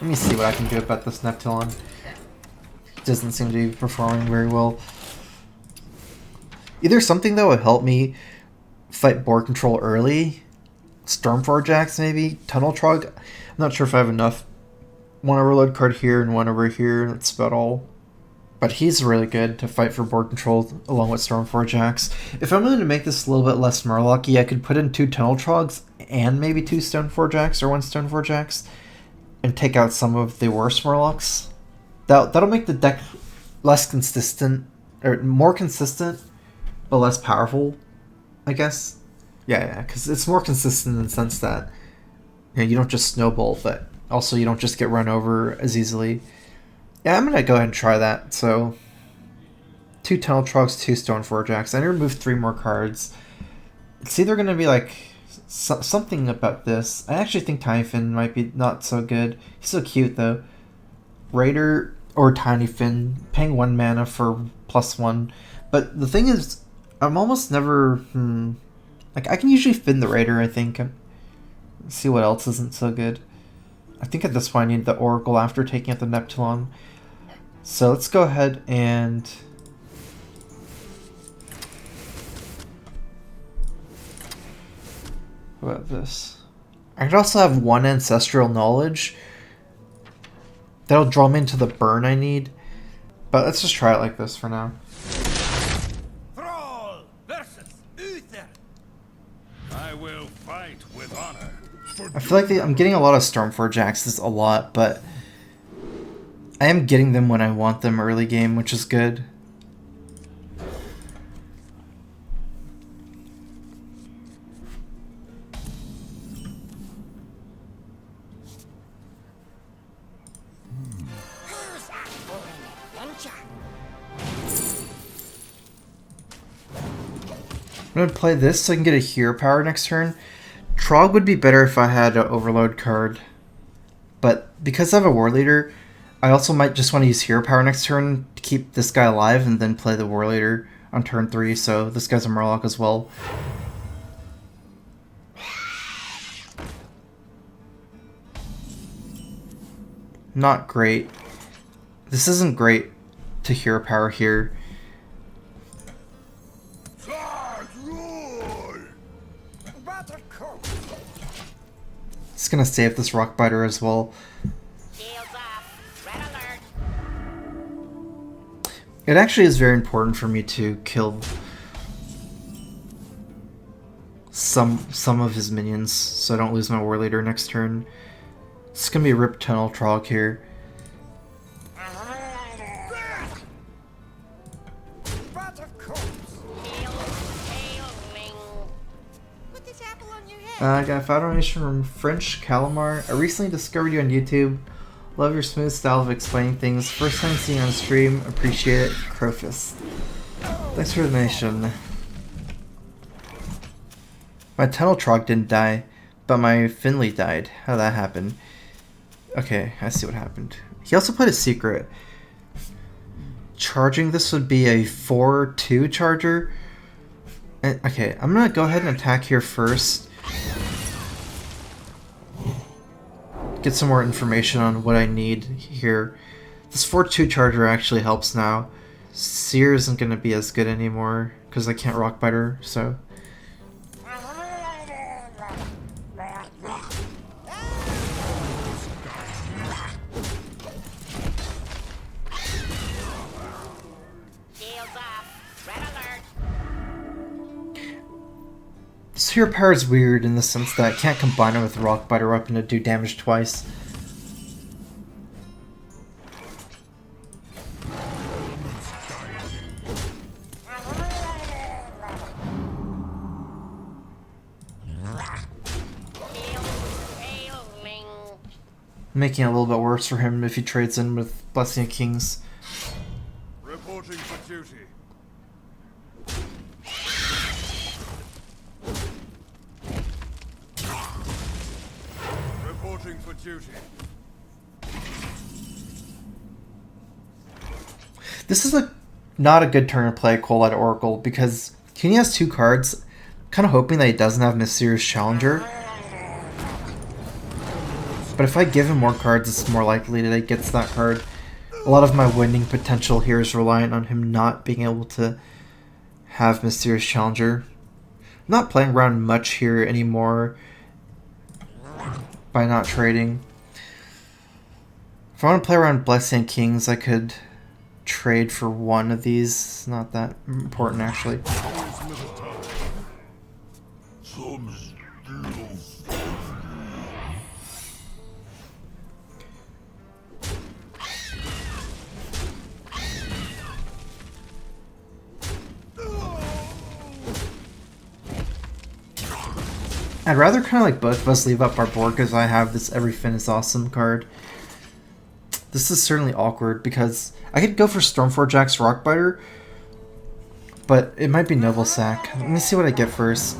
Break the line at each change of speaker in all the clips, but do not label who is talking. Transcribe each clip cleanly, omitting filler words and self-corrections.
Let me see what I can do about this Neptune. Doesn't seem to be performing very well. Either something that would help me fight board control early, Stormforge maybe, Tunnel Trog. I'm not sure if I have enough. One overload card here and one over here. That's about all. But he's really good to fight for board control along with Stormforge. If I'm going to make this a little bit less Murloc-y, I could put in 2 Tunnel Trogs and maybe 2 Stoneforge or 1 Stoneforge and take out some of the worst Murlocs. That'll make the deck less consistent, or more consistent, but less powerful, I guess. Yeah, because it's more consistent in the sense that you don't just snowball, but also you don't just get run over as easily. Yeah, I'm going to go ahead and try that. So, 2 Tunnel Trogs, 2 Stoneforge. I removed 3 more cards. It's either going to be like something about this. I actually think Tiny Finn might be not so good. He's so cute though. Raider or Tiny Finn, paying 1 mana for +1. But the thing is, I'm almost never... Like, I can usually Finn the Raider, I think. Let's see what else isn't so good. I think at this point I need the Oracle after taking out the Neptune. So let's go ahead and... What about this? I could also have 1 Ancestral Knowledge. That'll draw me into the burn I need. But let's just try it like this for now.
Thrall versus Uther. I will fight with honor.
I feel like I'm getting a lot of Stormforge Axes a lot, but I am getting them when I want them early game, which is good. I'm going to play this so I can get a hero power next turn. Trog would be better if I had an overload card. But because I have a war leader, I also might just want to use hero power next turn to keep this guy alive and then play the war leader on turn 3. So this guy's a Murloc as well. Not great. This isn't great to hero power here. It's gonna save this Rockbiter as well. It actually is very important for me to kill some of his minions so I don't lose my war leader next turn. It's gonna be a Rip Tunnel Trog here. I got a 5 donation from French Calamar. I recently discovered you on YouTube. Love your smooth style of explaining things. First time seeing you on stream. Appreciate it. Crowfist. Thanks for the donation. My Tunnel Trog didn't die, but my Finley died. How'd that happen? Okay, I see what happened. He also played a secret. Charging this would be a 4-2 charger. Okay, I'm gonna go ahead and attack here first. Get some more information on what I need here. This 4-2 charger actually helps now. Seer isn't going to be as good anymore because I can't Rockbiter, so... This hero power is weird in the sense that I can't combine it with Rockbiter weapon to do damage twice. Making it a little bit worse for him if he trades in with Blessing of Kings.
Reporting for duty. Reporting for duty.
This is not a good turn to play Cold-Eyed Oracle because he only has 2 cards. Kind of hoping that he doesn't have Mysterious Challenger. But if I give him more cards, it's more likely that he gets that card. A lot of my winning potential here is reliant on him not being able to have Mysterious Challenger. I'm not playing around much here anymore by not trading. If I want to play around Blessing Kings, I could trade for one of these. It's not that important, actually. I'd rather kind of like both of us leave up our board because I have this Everyfin is Awesome card. This is certainly awkward because I could go for Stormforge's Rockbiter, but it might be Noble Sack. Let me see what I get first.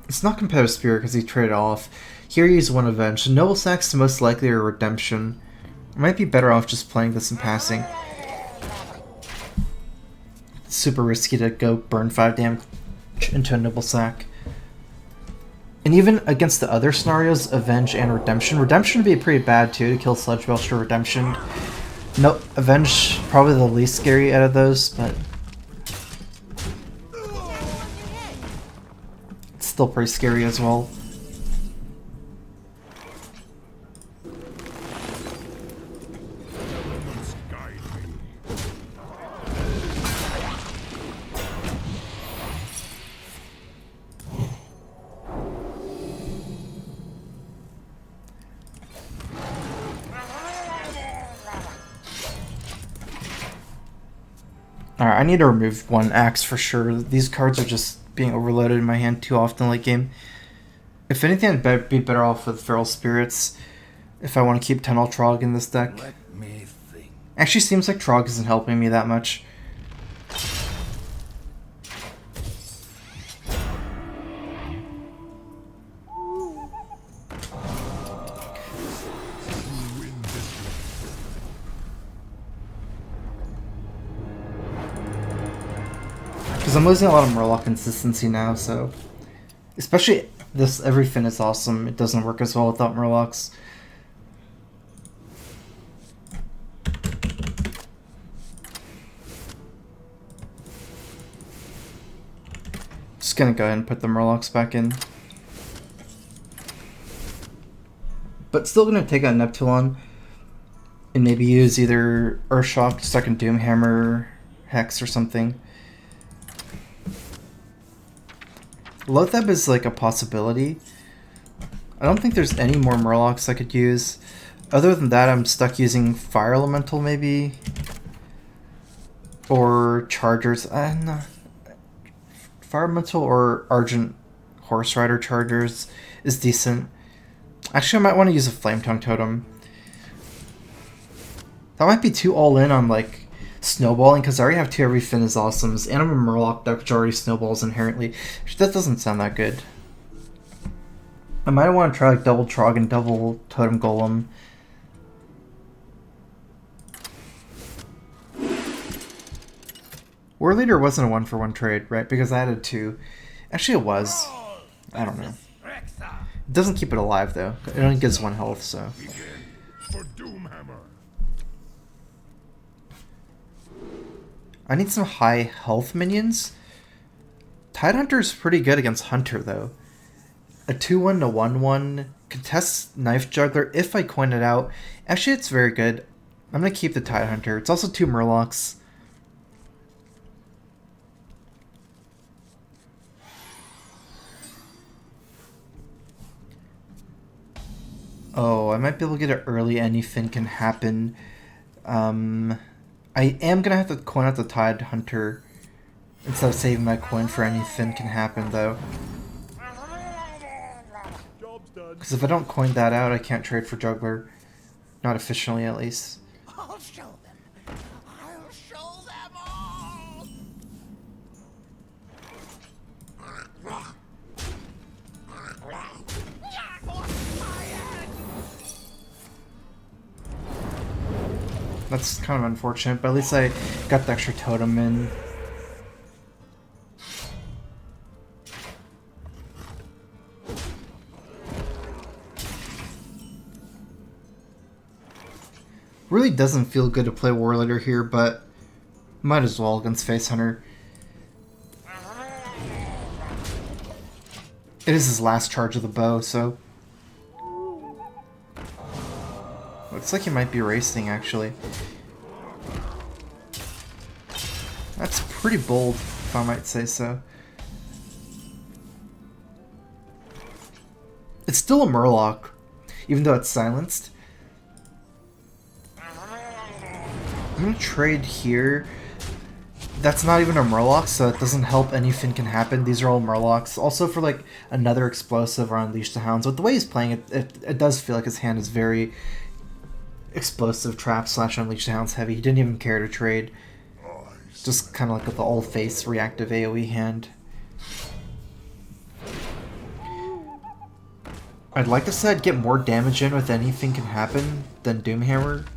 It's not Competitive Spirit because he traded off. Here you use one Avenge. So Noble Sack's the most likely a Redemption. I might be better off just playing this in passing. Super risky to go burn 5 damage into a Noble Sack. And even against the other scenarios, Avenge and Redemption. Redemption would be pretty bad too to kill Sludge Belcher Redemption. No, Avenge probably the least scary out of those, but it's still pretty scary as well. Alright, I need to remove one axe for sure. These cards are just being overloaded in my hand too often late game. If anything, I'd be better off with Feral Spirits if I want to keep Tunnel Trog in this deck.
Let me think.
Actually seems like Trog isn't helping me that much. Because I'm losing a lot of Murloc consistency now, so... Especially this Everyfin is Awesome. It doesn't work as well without Murlocs. Just gonna go ahead and put the Murlocs back in. But still gonna take out Neptulon and maybe use either Earthshock so I can Doomhammer Hex or something. Loatheb is like a possibility. I don't think there's any more Murlocs I could use. Other than that, I'm stuck using Fire Elemental maybe. Or Chargers. No. Fire Elemental or Argent Horse Rider Chargers is decent. Actually, I might want to use a Flame Tongue Totem. That might be too all in on like snowballing because I already have 2 Everyfin is Awesomes and I'm a Murloc deck which already snowballs inherently. That doesn't sound that good. I might want to try like double Trog and double Totem Golem. War Leader wasn't a 1-for-1 trade, right? Because I added 2. Actually it was. I don't know. It doesn't keep it alive though. It only gives 1 health, so. I need some high health minions. Tidehunter is pretty good against Hunter though. A 2-1 to 1-1 contests Knife Juggler if I coin it out. Actually, it's very good. I'm gonna keep the Tidehunter. It's also 2 Murlocs. Oh, I might be able to get it early. Anything can happen. I am going to have to coin out the Tidehunter instead of saving my coin for anything can happen, though. Because if I don't coin that out, I can't trade for Juggler. Not efficiently, at least.
I'll show them. I'll show them all.
That's kind of unfortunate, but at least I got the extra totem in. Really doesn't feel good to play War Leader here, but might as well against Face Hunter. It is his last charge of the bow, so... Looks like he might be racing, actually. That's pretty bold, if I might say so. It's still a Murloc, even though it's silenced. I'm gonna trade here. That's not even a Murloc, so it doesn't help anything can happen. These are all Murlocs. Also for like another explosive or Unleash the Hounds. With the way he's playing it, it does feel like his hand is very explosive trap / Unleash the Hounds heavy. He didn't even care to trade. Just kind of like with the all face reactive AoE hand. I'd like to say I'd get more damage in with anything can happen than Doomhammer.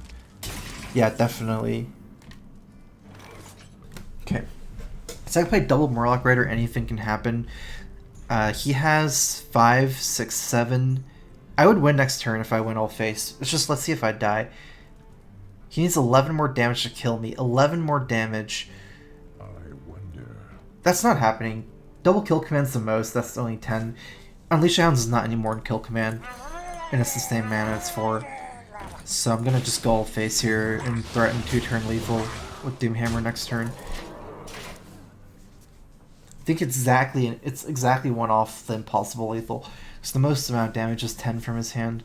Yeah, definitely. Okay. So I play double Murloc Raider, anything can happen. He has 5, 6, 7. I would win next turn if I win all face. It's just, let's see if I die. He needs 11 more damage to kill me. 11 more damage.
I wonder.
That's not happening. Double kill command's the most, that's only 10. Unleash Hounds is not any more than kill command. And it's the same mana, it's 4. So I'm gonna just go all face here and threaten 2-turn lethal with Doomhammer next turn. I think it's exactly one off the impossible lethal. So the most amount of damage is 10 from his hand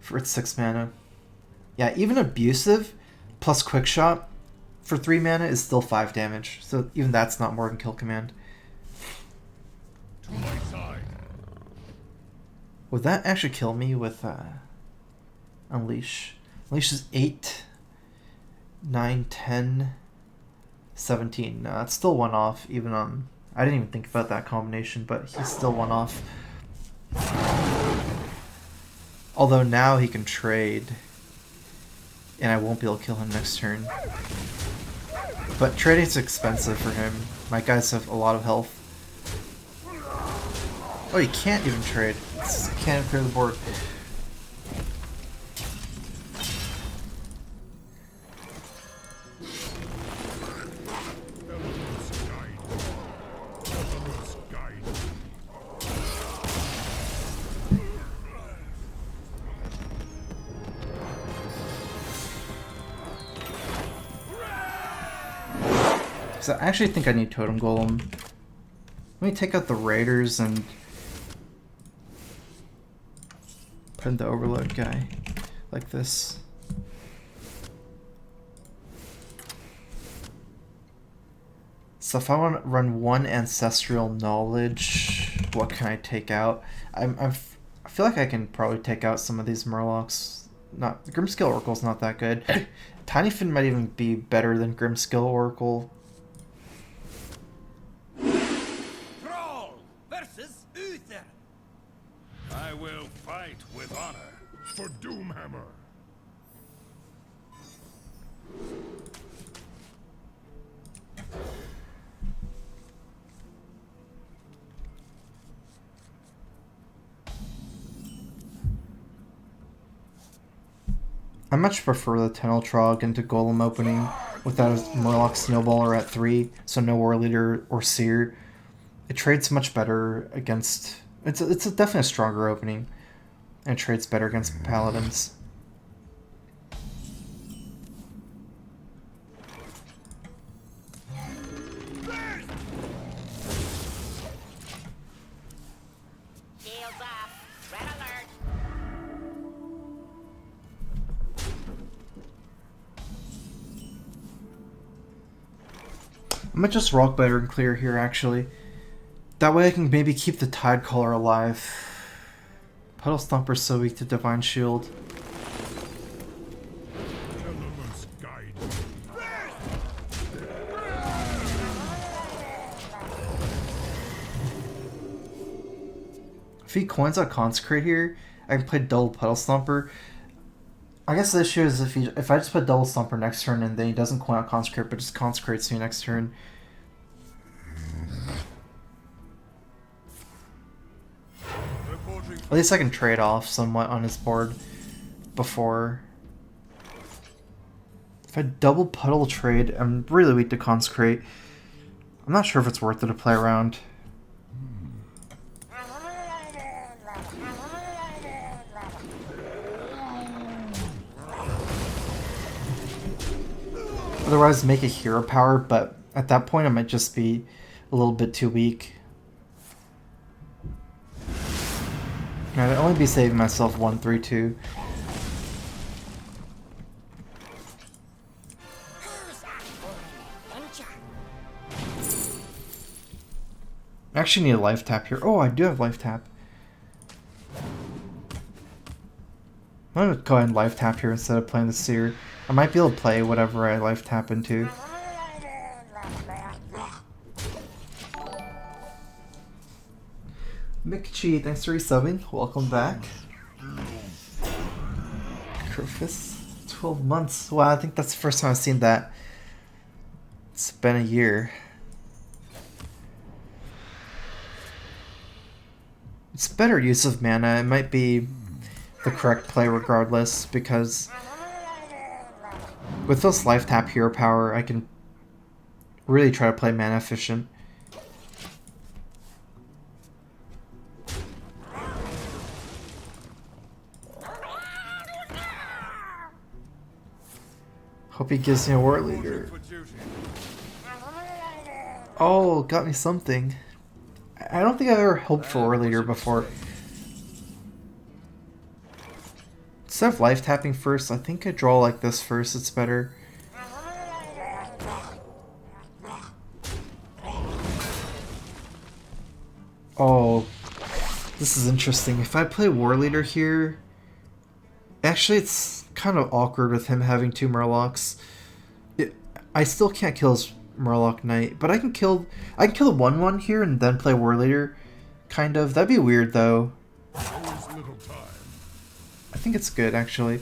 for its 6 mana. Yeah, even abusive plus quick shot for 3 mana is still 5 damage. So even that's not more than kill command.
To my side.
Would that actually kill me with Unleash? Unleash is 8, 9, 10, 17. No, that's still one off, even on... I didn't even think about that combination, but he's still one off. Although now he can trade, and I won't be able to kill him next turn. But trading's expensive for him. My guys have a lot of health. Oh, he can't even trade. He can't even clear the board. So I actually think I need Totem Golem. Let me take out the Raiders and put in the Overload guy like this. So if I want to run one Ancestral Knowledge, what can I take out? I feel like I can probably take out some of these Murlocs. Not Grimskill Oracle's not that good. Tinyfin might even be better than Grimskill Oracle.
I will fight with honor for Doomhammer.
I much prefer the Tunnel Trog into Golem opening without a Murloc Snowballer at 3, so no War Leader or Seer. It trades much better against... It's definitely a stronger opening, and it trades better against Paladins. I might just Rock Biter and clear here, actually. That way I can maybe keep the Tidecaller alive. Puddle Stomper's so weak to Divine Shield. If he coins out Consecrate here, I can play double Puddle Stomper. I guess the issue is if I just put double Stomper next turn and then he doesn't coin out Consecrate but just Consecrates me next turn. At least I can trade off somewhat on his board before If I double Puddle trade, I'm really weak to Consecrate. I'm not sure if it's worth it to play around. Otherwise, make a hero power, but at that point I might just be a little bit too weak. I'd only be saving myself 1-3-2. I actually need a life tap here. Oh, I do have life tap. I'm gonna go ahead and life tap here instead of playing the Seer. I might be able to play whatever I life tap into. Mickchi, thanks for resubbing. Welcome back. Crofus, 12 months. Wow, I think that's the first time I've seen that. It's been a year. It's better use of mana. It might be the correct play regardless, because with this life tap hero power, I can really try to play mana efficient. Hope he gives me a war leader. Oh, got me something. I don't think I've ever hoped for war leader before. Instead of life tapping first, I think I draw like this first, it's better. Oh, this is interesting. If I play war leader here, actually it's kind of awkward with him having 2 Murlocs. I still can't kill his Murloc Knight, but I can kill the 1/1 here and then play war leader. Kind of. That'd be weird though. I think it's good actually.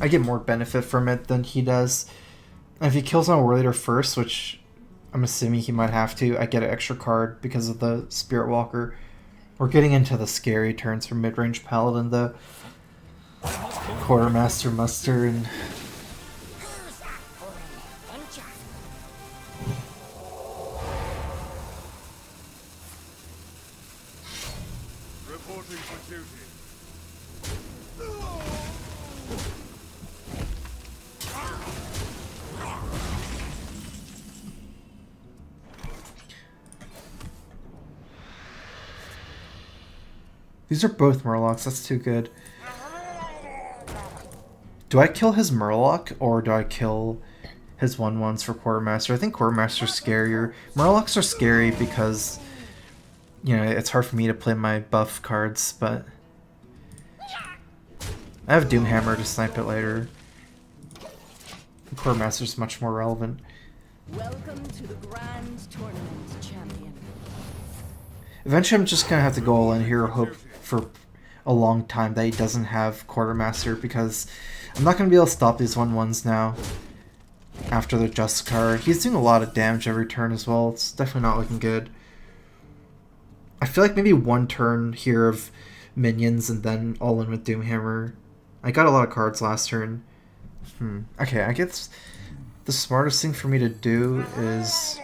I get more benefit from it than he does. And if he kills on war leader first, which I'm assuming he might have to, I get an extra card because of the Spirit Walker. We're getting into the scary turns for mid-range Paladin, the Quartermaster Muster and
Reporting for duty.
these are both Murlocs, that's too good. Do I kill his Murloc or do I kill his 1/1s for Quartermaster? I think Quartermaster's scarier. Murlocs are scary because, you know, it's hard for me to play my buff cards, but I have Doomhammer to snipe it later. Quartermaster's much more relevant.
Welcome to the Grand Tournament, champion.
Eventually I'm just gonna have to go all in here, hope for a long time that he doesn't have Quartermaster, because I'm not gonna be able to stop these 1/1s now after the Just card. He's doing a lot of damage every turn as well. It's definitely not looking good. I feel like maybe one turn here of minions and then all in with Doomhammer. I got a lot of cards last turn. Okay, I guess the smartest thing for me to do is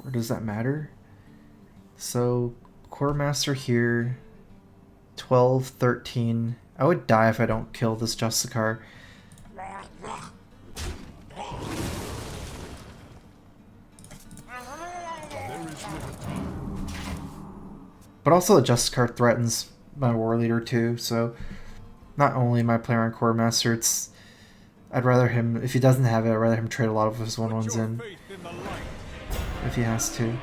or does that matter? So Quartermaster here, 12, 13. I would die if I don't kill this Justicar. But also the Justicar threatens my war leader too, so not only am I playing on Quartermaster, it's I'd rather him, if he doesn't have it, I'd rather him trade a lot of his 1/1s in if he has to.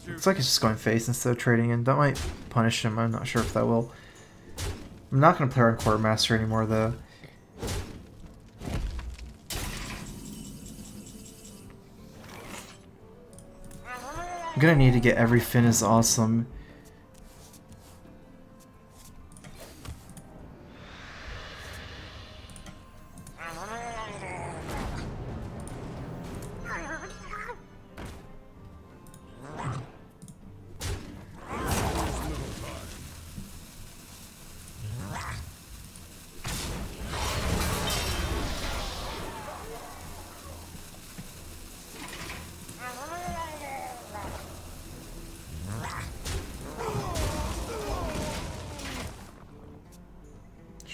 Looks like it's just going face instead of trading in. That might punish him, I'm not sure if that will. I'm not going to play on Quartermaster anymore though. I'm gonna need to get Everyfin is awesome.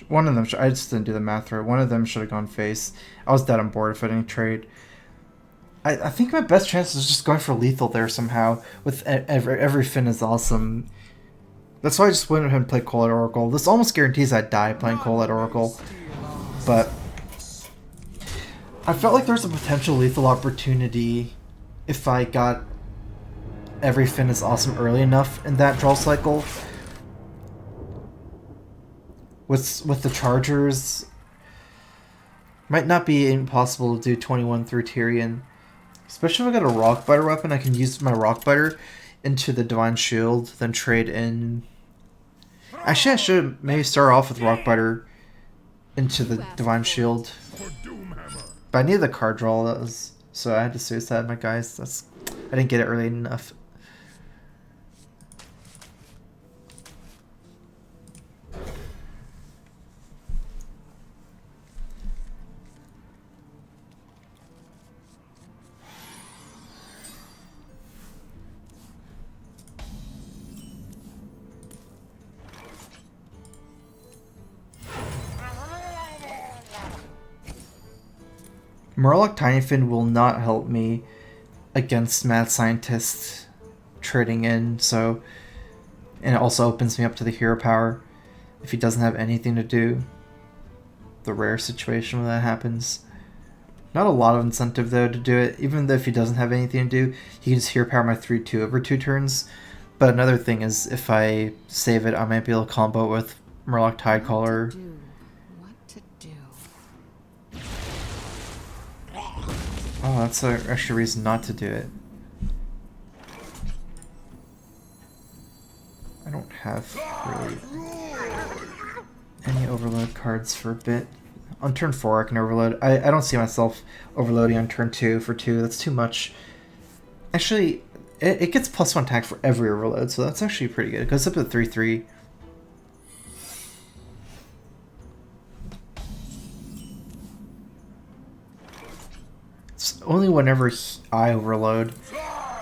One of them, I just didn't do the math right. One of them should have gone face. I was dead on board if I didn't trade. I think my best chance is just going for lethal there somehow. With Everyfin is awesome. That's why I just went ahead and played Colette Oracle. This almost guarantees I'd die playing Colette Oracle. But I felt like there's a potential lethal opportunity if I got Everyfin is awesome early enough in that draw cycle. With the Chargers, might not be impossible to do 21 through Tyrion. Especially if I got a Rockbiter weapon, I can use my Rockbiter into the Divine Shield, then trade in... Actually, I should maybe start off with Rockbiter into the Divine Shield. But I needed the card draw, so I had to suicide my guys. I didn't get it early enough. Murloc Tinyfin will not help me against Mad Scientist trading in, so... And it also opens me up to the hero power if he doesn't have anything to do. The rare situation when that happens. Not a lot of incentive though to do it, even though if he doesn't have anything to do, he can just hero power my 3-2 over 2 turns. But another thing is, if I save it, I might be able to combo with Murloc Tidecaller. Oh, that's an extra reason not to do it. I don't have really any overload cards for a bit. On turn 4 I can overload. I don't see myself overloading on turn 2 for 2. That's too much. Actually, it gets +1 attack for every overload, so that's actually pretty good. It goes up to 3-3. Only whenever I overload,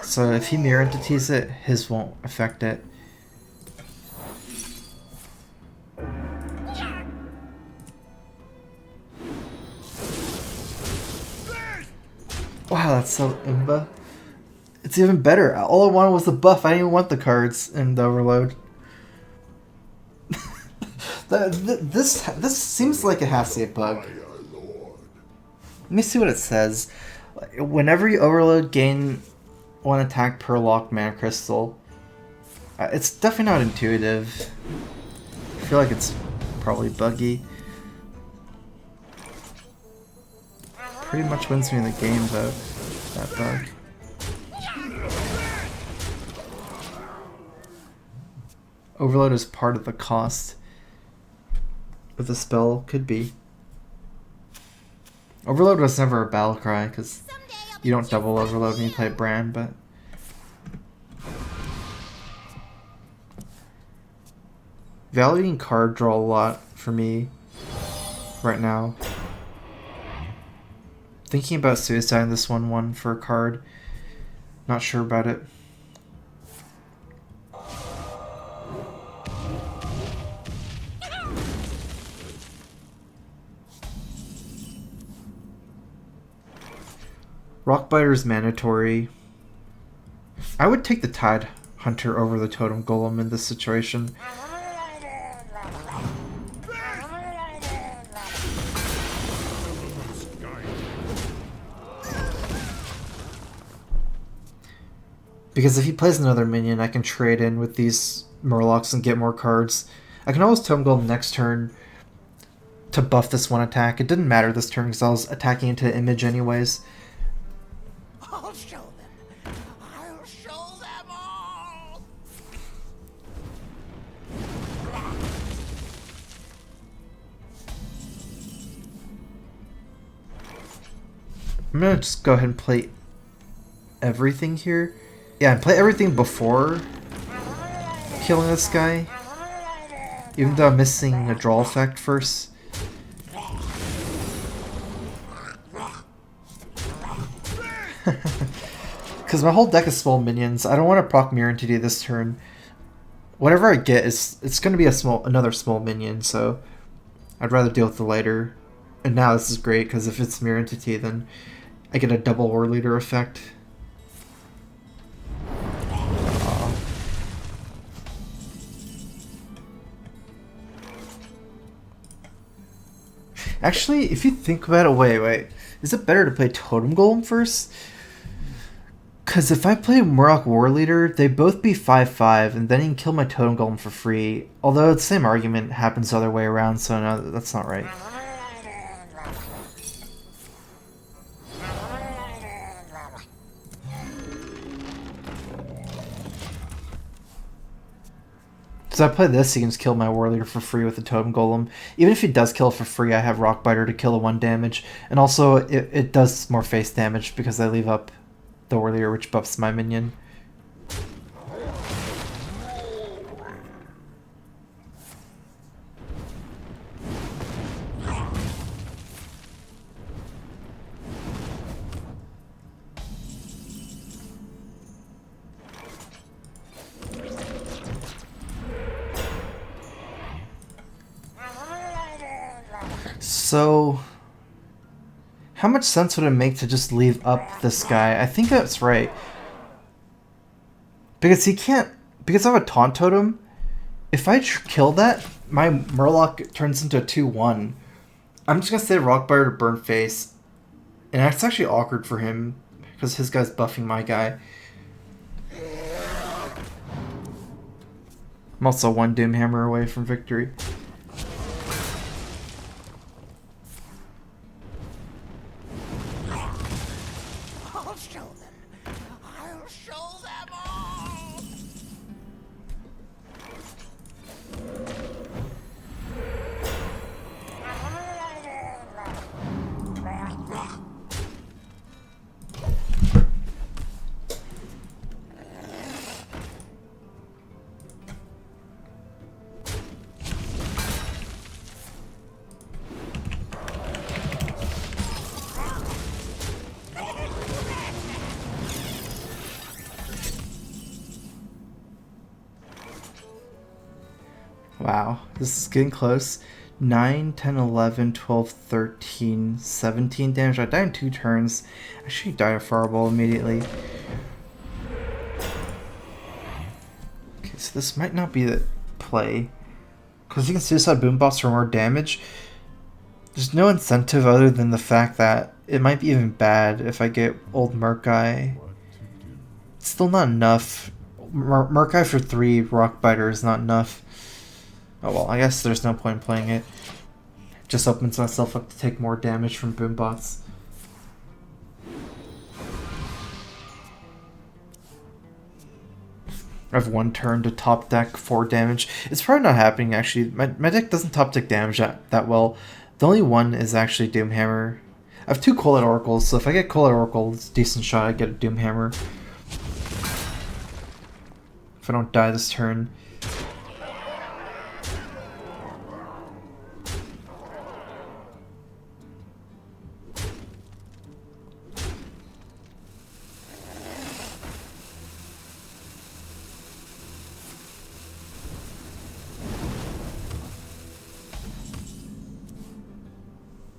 so if he mirror entities it, his won't affect it. Wow, that's so imba. It's even better. All I wanted was the buff. I didn't even want the cards in the overload. This seems like it has to be a bug. Let me see what it says. Whenever you overload, gain 1 attack per locked mana crystal. It's definitely not intuitive. I feel like it's probably buggy. Pretty much wins me in the game though, that bug. Overload is part of the cost of the spell, could be. Overload was never a battle cry, because you don't double overload when you play Bran, but... Valuing card draw a lot for me right now. Thinking about suiciding this 1/1 for a card. Not sure about it. Rockbiter is mandatory. I would take the Tide Hunter over the Totem Golem in this situation. Because if he plays another minion, I can trade in with these Murlocs and get more cards. I can always Totem Golem next turn to buff this 1 attack. It didn't matter this turn because I was attacking into Image anyways.
I'll show them. I'll show them.
I'm gonna just go ahead and play everything here. Yeah, and play everything before killing this guy. Even though I'm missing a draw effect first. Because my whole deck is small minions. I don't want to proc Mirror Entity this turn. Whatever I get is it's going to be another small minion, so I'd rather deal with the lighter. And now this is great because if it's Mirror Entity, then I get a double War Leader effect. Actually, if you think about it, wait. Is it better to play Totem Golem first? Because if I play Murloc War Leader, they both be 5/5, and then he can kill my Totem Golem for free. Although the same argument happens the other way around, so no, that's not right. So I play this, he can just kill my War Leader for free with the Totem Golem. Even if he does kill it for free, I have Rockbiter to kill the 1 damage. And also, it does more face damage because I leave up the War Leader, which buffs my minion. So, how much sense would it make to just leave up this guy? I think that's right. Because he can't... Because I have a Taunt Totem, if I kill that, my Murloc turns into a 2/1. I'm just going to say Rockbiter to burn face. And that's actually awkward for him, because his guy's buffing my guy. I'm also 1 Doomhammer away from victory. Wow, this is getting close. 9, 10, 11, 12, 13, 17 damage. I died in 2 turns. I should die of Fireball immediately. Okay, so this might not be the play. Because you can Suicide Boombox for more damage. There's no incentive other than the fact that it might be even bad if I get old Merc Guy. It's still not enough. Merc Guy for 3 Rockbiter is not enough. Oh well, I guess there's no point in playing it. Just opens myself up to take more damage from Boombots. I have 1 turn to top deck 4 damage. It's probably not happening actually. My deck doesn't top deck damage that well. The only one is actually Doomhammer. I have 2 Coiled Oracles, so if I get Coiled Oracle, it's a decent shot I get a Doomhammer. If I don't die this turn.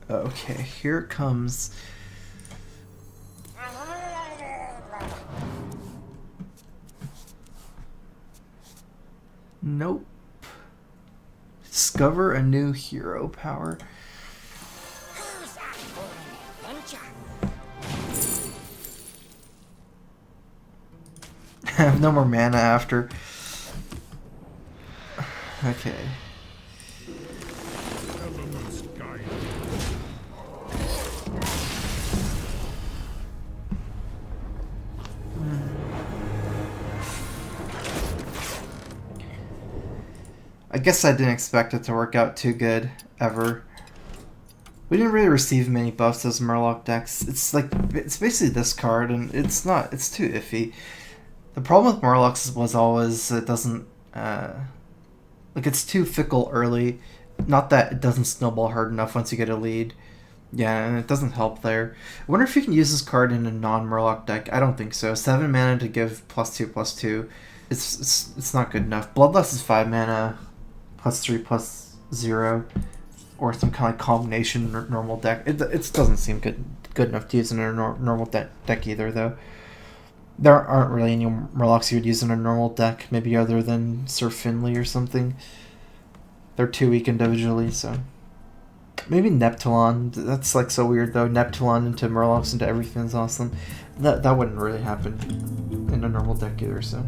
Okay, here it comes. Nope. Discover a new hero power. I have no more mana after. Okay. I guess I didn't expect it to work out too good, ever. We didn't really receive many buffs as Murloc decks. It's like, it's basically this card, and it's too iffy. The problem with Murlocs was always it doesn't, like, it's too fickle early. Not that it doesn't snowball hard enough once you get a lead. Yeah, and it doesn't help there. I wonder if you can use this card in a non-Murloc deck. I don't think so. 7 mana to give +2/+2. It's not good enough. Bloodlust is 5 mana, +3/+0. Or some kind of combination normal deck. It doesn't seem good enough to use in a normal deck either, though. There aren't really any Murlocs you would use in a normal deck, maybe other than Sir Finley or something. They're too weak individually, so... Maybe Neptulon. That's like so weird, though. Neptulon into Murlocs into Everyfin's awesome. That wouldn't really happen in a normal deck either, so...